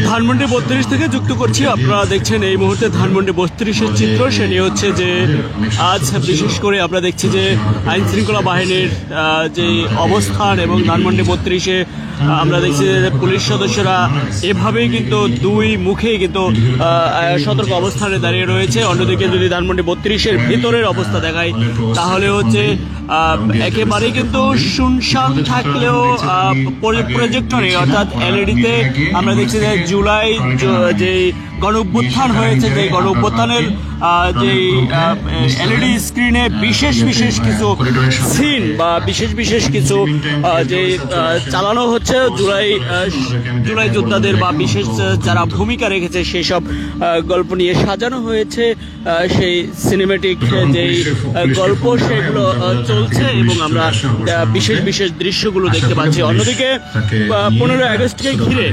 ধানমন্ডি 32 থেকে যুক্ত করছি। আপনারা দেখছেন এই মুহূর্তে ধানমন্ডি 32-এর চিত্র। সেটি হচ্ছে যে আজ বিশেষ করে আমরা দেখছি যে আইন শৃঙ্খলা বাহিনীর যে অবস্থান এবং ধানমন্ডি 32-এ আমরা দেখছি যে পুলিশ সদস্যরা এভাবেই কিন্তু দুই মুখেই কিন্তু সতর্ক অবস্থানে দাঁড়িয়ে রয়েছে। অন্যদিকে যদি ধানমন্ডি 32-এর ভিতরের অবস্থা দেখায় তাহলে হচ্ছে একেবারে কিন্তু শুনশান থাকলেও প্রজেক্টরে অর্থাৎ এলইডিতে আমরা দেখছি যে জুলাই যে গণ অভ্যুত্থান হয়েছে, যে গণ অভ্যুত্থানের যে এলইডি স্ক্রিনে বিশেষ কিছু সিন বা বিশেষ কিছু যে চালানো হচ্ছে জুলাই যোদ্ধাদের বা বিশেষ যারা ভূমিকা রেখেছে সেই সব গল্প নিয়ে সাজানো হয়েছে। সেই সিনেমেটিক যেই গল্প সেগুলো চলছে এবং আমরা বিশেষ দৃশ্যগুলো দেখতে পাচ্ছি। অন্যদিকে 15 আগস্টকে ঘিরে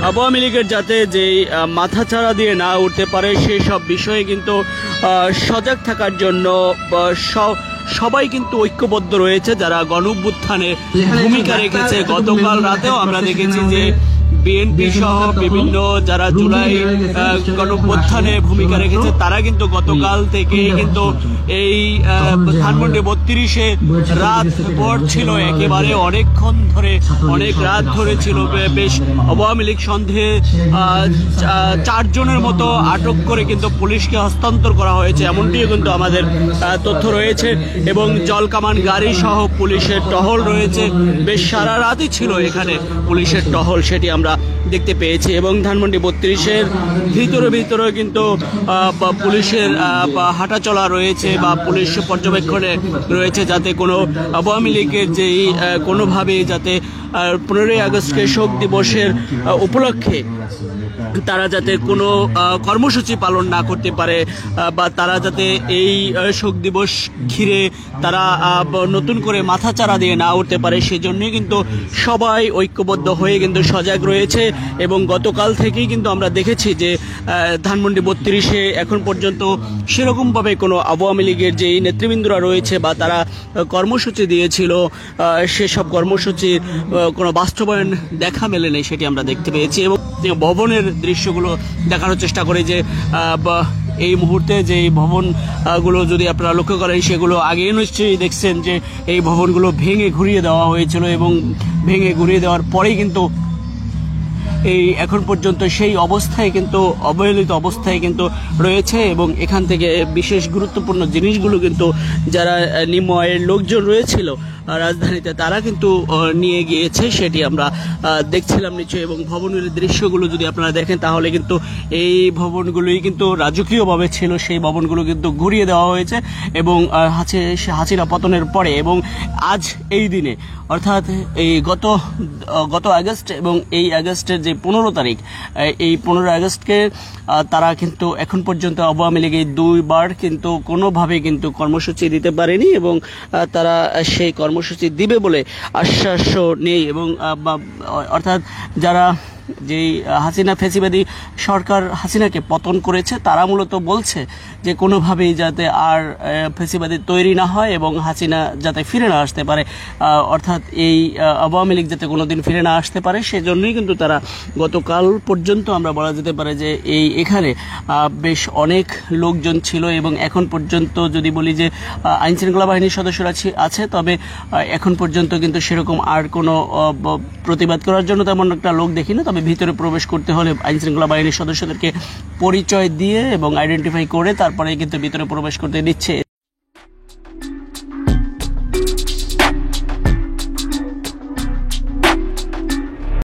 আওয়ামী লীগের যাতে যেই মাথাচাড়া দিয়ে না উঠতে পারে সেই সব বিষয়ে কিন্তু সজাগ থাকার জন্য সবাই কিন্তু ঐক্যবদ্ধ রয়েছে যারা গণ অভ্যুত্থানে ভূমিকা রেখেছে। গতকাল রাতেও আমরা দেখেছি যে বিএনপি সহ বিভিন্ন যারা জুলাই গণ অভ্যুত্থানে ভূমিকা রেখেছে তারা কিন্তু গতকাল থেকে কিন্তু এই ধানমন্ডি 32-এ রাত ভর ছিল, একেবারে অনেকক্ষণ ধরে অনেক রাত ধরে ছিল। বেশ আওয়ামী লীগ সন্দেহে 4 জনের মতো আটক করে কিন্তু পুলিশকে হস্তান্তর করা হয়েছে, এমনটিও কিন্তু আমাদের তথ্য রয়েছে। এবং জলকামান গাড়ি সহ পুলিশের টহল রয়েছে, বেশ সারা রাতই ছিল এখানে পুলিশের টহল, সেটি আমরা দেখতে পেয়েছি। এবং ধানমন্ডি 32-এর ভিতরে কিন্তু পুলিশের হাঁটাচলা রয়েছে বা পুলিশ পর্যবেক্ষণে রয়েছে যাতে কোনো আওয়ামী লীগের যেই কোনোভাবে যাতে 15 আগস্টকে শোক দিবসের উপলক্ষে তারা যাতে কোনো কর্মসূচি পালন না করতে পারে বা তারা যাতে এই শোক দিবস ঘিরে তারা নতুন করে মাথাচাড়া দিয়ে না উঠতে পারে সেজন্যই কিন্তু সবাই ঐক্যবদ্ধ হয়ে কিন্তু সজাগ রয়েছে। এবং গতকাল থেকেই কিন্তু আমরা দেখেছি যে ধানমন্ডি 32-এ এখন পর্যন্ত সেরকমভাবে কোনো আওয়ামী লীগের যেই নেতৃবৃন্দরা রয়েছে বা তারা কর্মসূচি দিয়েছিল সেসব কর্মসূচির কোনো বাস্তবায়ন দেখা মেলেনি, সেটি আমরা দেখতে পেয়েছি। এবং ভবনের দৃশ্যগুলো দেখানোর চেষ্টা করে যে এই মুহূর্তে যে ভবনগুলো যদি আপনারা লক্ষ্য করেন সেগুলো আগে নিশ্চয়ই দেখছেন যে এই ভবনগুলো ভেঙে ঘুরিয়ে দেওয়া হয়েছিল এবং ভেঙে ঘুরিয়ে দেওয়ার পরেই কিন্তু এই এখন পর্যন্ত সেই অবস্থায় কিন্তু অবহেলিত অবস্থায় কিন্তু রয়েছে। এবং এখান থেকে বিশেষ গুরুত্বপূর্ণ জিনিসগুলো কিন্তু যারা নিম্ন আয়ের লোকজন রয়েছিল রাজধানীতে তারা কিন্তু নিয়ে গিয়েছে, সেটি আমরা দেখছিলাম নিশ্চয়ই। এবং ভবনের দৃশ্যগুলো যদি আপনারা দেখেন তাহলে কিন্তু এই ভবনগুলোই কিন্তু রাজকীয়ভাবে ছিল, সেই ভবনগুলো কিন্তু ঘুরিয়ে দেওয়া হয়েছে এবং হাসিনা পতনের পরে এবং আজ এই দিনে অর্থাৎ এই গত আগস্ট এবং এই আগস্টের যে 15 তারিখ, এই 15 আগস্টকে তারা কিন্তু এখন পর্যন্ত আওয়ামী লীগ এই 2 বার কিন্তু কোনোভাবে কিন্তু কর্মসূচি দিতে পারেনি এবং তারা সেই কর্মসূচি দিবে বলে আশ্বাসও নেই। এবং অর্থাৎ যারা যেই হাসিনা ফ্যাসিবাদী সরকার হাসিনাকে পতন করেছে তারা মূলত বলছে যে কোনোভাবেই যাতে আর ফ্যাসিবাদী তৈরি না হয় এবং হাসিনা যাতে ফিরে না আসতে পারে, অর্থাৎ এই আওয়ামী লীগ যাতে কোনোদিন ফিরে না আসতে পারে সেজন্যই কিন্তু তারা গতকাল পর্যন্ত আমরা বলা যেতে পারে যে এখানে বেশ অনেক লোকজন ছিল। এবং এখন পর্যন্ত যদি বলি যে আইনশৃঙ্খলা বাহিনীর সদস্যরা আছে, তবে এখন পর্যন্ত কিন্তু সেরকম আর কোনো প্রতিবাদ করার জন্য তেমন একটা লোক দেখি না। তবে ভিতরে প্রবেশ করতে হলে আইনশৃঙ্খলা বাহিনীর সদস্যদেরকে পরিচয় দিয়ে এবং আইডেন্টিফাই করে তারপরে কিন্তু ভিতরে প্রবেশ করতে দিচ্ছে।